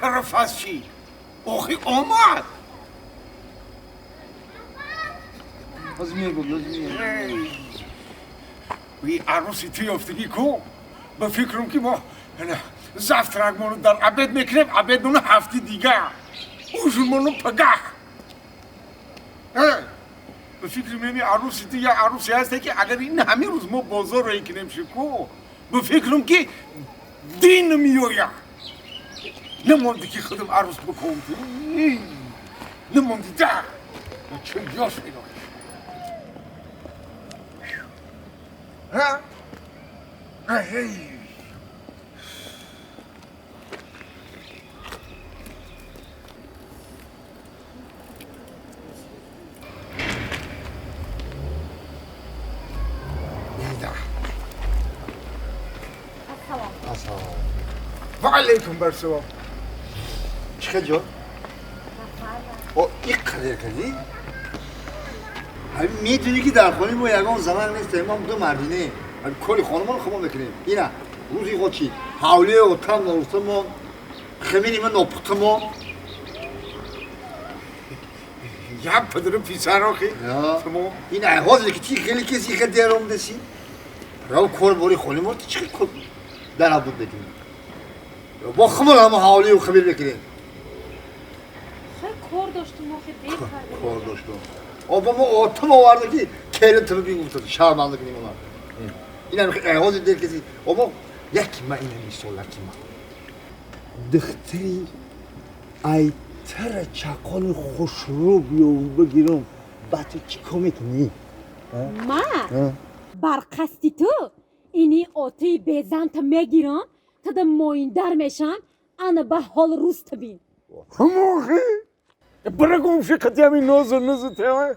طرفاشی آخی آمد از میگم وی عروسی توی افتگی کو به فکرم که ما زفترگمانو در عبد میکنیم عبدونو هفته دیگه اوشونمانو پگاه به فکرم یعنی عروسی توی یه عروسی هسته که اگر این همه روز ما بازار رو کنیم شکو به فکرم که دین میویا نمانده که خودم عروس بکنم نمانده ده چه یاش اینا ها؟ هی و علیکم برسوا چیکار جو؟ این کاری کردی؟ همین میتونی که در خونه ما یکم زمان نیست ما دو مردینه کلی خانمان خما بکنیم اینا روزی خود چی؟ حوله و تم نورسته ما خمینی من نپخته ما یا پدرم پیسر آخی این احوازی که تی خیلی کسی که درام دسی راو کل باری خونه ما چی کل در عبود بدیم با خمال همه حوله و خمیر بکنیم خیلی کار داشتیم ما خیلی دیر کردیم کار داشتم آبا ما آتم آورده که کلی تبه بیگفتد شرمنده کنیم اونا این هم احوازی دیر کسی آبا یکی من این همی سوال یکی من دختری ایتر چکان خوش رو بیام بگیرم بچه چی کمیکنی؟ ما؟ برقصدی تو اینی آتی بزن تا میگیرم تا ده مویندر میشن انا به حال روز تبین هموخی برگم شکتی همین نوزو تیمه